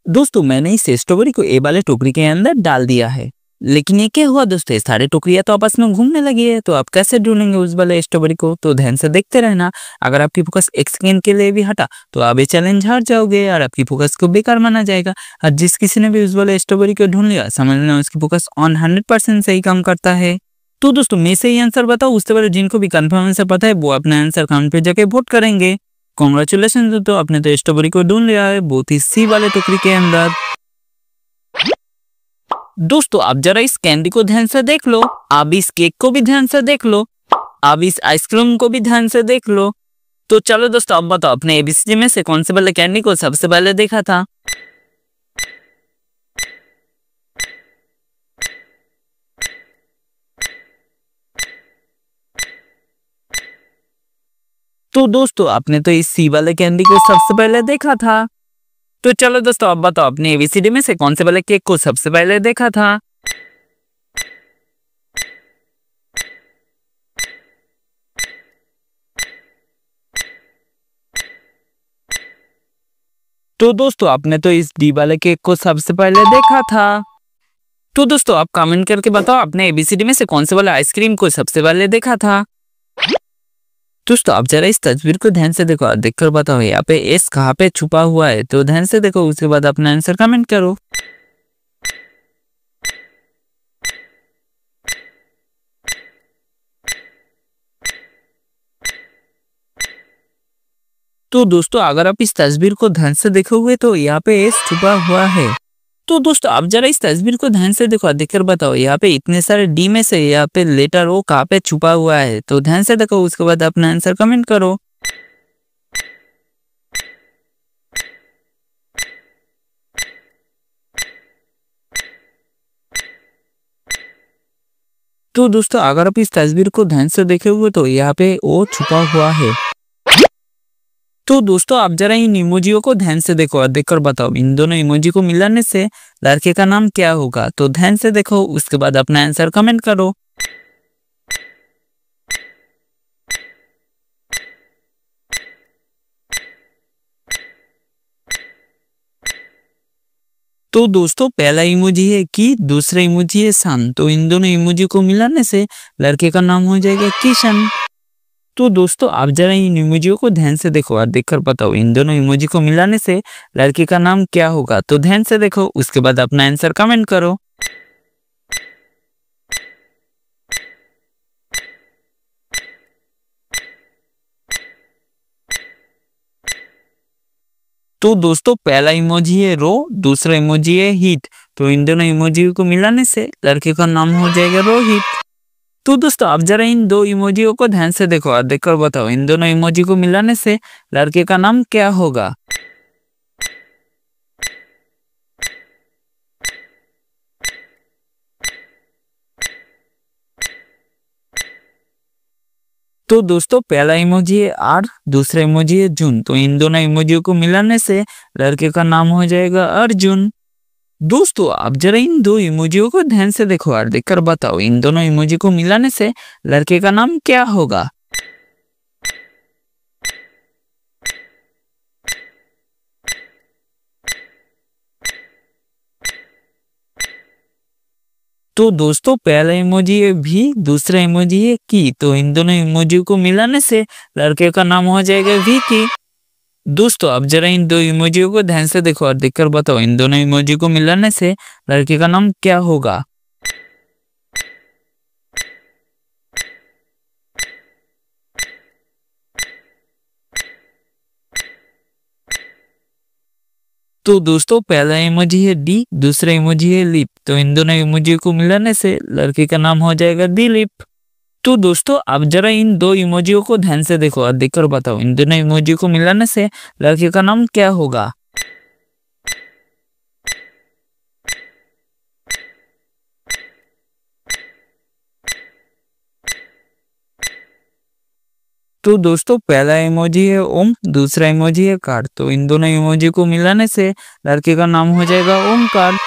दोस्तों मैंने इस स्ट्रॉबेरी को ए वाले टोकरी के अंदर डाल दिया है। लेकिन ये क्या हुआ दोस्तों, ये सारे टोकरियां तो आपस में घूमने लगी है। तो आप कैसे ढूंढेंगे उस वाले स्ट्रॉबेरी को? तो ध्यान से देखते रहना। अगर आपकी फोकस एक सेकेंड के लिए भी हटा तो आप ये चैलेंज हार जाओगे और आपकी फोकस को बेकार माना जाएगा। और जिस किसी ने भी उस वाले स्ट्रॉबेरी को ढूंढ लिया, समझ लेना उसकी फोकस ऑन 100% सही काम करता है। तो दोस्तों मैं से ही आंसर बताओ, उससे पहले जिनको भी कंफर्म आंसर पता है वो अपने आंसर कमेंट पे जाके वोट करेंगे। कॉन्ग्रेचुलेशन दोस्तों, आपने तो स्ट्रॉबेरी को ढूंढ लिया है बहुत ही सी वाले टोकरी के अंदर। दोस्तों आप जरा इस कैंडी को ध्यान से देख लो, आप इस केक को भी ध्यान से देख लो, आप इस आइसक्रीम को भी ध्यान से देख लो। तो चलो दोस्तों आप बताओ, अपने एबीसीडी में से कौन से वाले कैंडी को सबसे पहले देखा था? तो दोस्तों आपने तो इस सी वाले कैंडी को सबसे पहले देखा था। तो चलो दोस्तों आप बताओ, अपने एबीसीडी में से कौन से वाले केक को सबसे पहले देखा था? तो दोस्तों आपने तो इस डी वाले केक को सबसे पहले देखा था। तो दोस्तों आप कमेंट करके बताओ, अपने एबीसीडी में से कौन से वाले आइसक्रीम को सबसे पहले देखा था? दोस्तों आप जरा इस तस्वीर को ध्यान से देखो और देखकर बताओ यहाँ पे एस कहाँ पे छुपा हुआ है। तो ध्यान से देखो, उसके बाद अपना आंसर कमेंट करो। तो दोस्तों अगर आप इस तस्वीर को ध्यान से देखोगे तो यहाँ पे एस छुपा हुआ है। तो दोस्तों आप जरा इस तस्वीर को ध्यान से देखो और देखकर बताओ, यहाँ पे इतने सारे डी में से यहाँ पे लेटर ओ कहाँ पे छुपा हुआ है। तो ध्यान से देखो, उसके बाद अपना आंसर कमेंट करो। तो दोस्तों अगर आप इस तस्वीर को ध्यान से देखोगे तो यहाँ पे ओ छुपा हुआ है। तो दोस्तों आप जरा इन इमोजियों को ध्यान से देखो और देखकर बताओ, इन दोनों इमोजी को मिलाने से लड़के का नाम क्या होगा? तो ध्यान से देखो, उसके बाद अपना आंसर कमेंट करो। तो दोस्तों पहला इमोजी है की, दूसरा इमोजी है सन। तो इन दोनों इमोजी को मिलाने से लड़के का नाम हो जाएगा किशन। तो दोस्तों आप जरा इन इमोजियों को ध्यान से देखो और देखकर बताओ, इन दोनों इमोजी को मिलाने से लड़के का नाम क्या होगा? तो ध्यान से देखो, उसके बाद अपना आंसर कमेंट करो। तो दोस्तों पहला इमोजी है रो, दूसरा इमोजी है हीट। तो इन दोनों इमोजी को मिलाने से लड़के का नाम हो जाएगा रोहित। तो दोस्तों आप जरा इन दो इमोजियों को ध्यान से देखो और देखकर बताओ, इन दोनों इमोजी को मिलाने से लड़के का नाम क्या होगा? तो दोस्तों पहला इमोजी है आर, दूसरा इमोजी है जून। तो इन दोनों इमोजियों को मिलाने से लड़के का नाम हो जाएगा अर्जुन। दोस्तों आप जरा इन दो इमोजियों को ध्यान से देखो और देखकर बताओ, इन दोनों इमोजी को मिलाने से लड़के का नाम क्या होगा? तो दोस्तों पहला इमोजी है भी, दूसरा इमोजी है की। तो इन दोनों इमोजी को मिलाने से लड़के का नाम हो जाएगा विकी। दोस्तों आप जरा इन दो इमोजियों को ध्यान से देखो और देखकर बताओ, इन दोनों इमोजी को मिलाने से लड़के का नाम क्या होगा? तो दोस्तों पहला इमोजी है डी, दूसरा इमोजी है लिप। तो इन दोनों इमोजी को मिलाने से लड़के का नाम हो जाएगा दिलीप। तो दोस्तों आप जरा इन दो इमोजियों को ध्यान से देखो और देखकर बताओ, इन दोनों इमोजी को मिलाने से लड़के का नाम क्या होगा? तो दोस्तों पहला इमोजी है ओम, दूसरा इमोजी है कार। तो इन दोनों इमोजी को मिलाने से लड़के का नाम हो जाएगा ओमकार।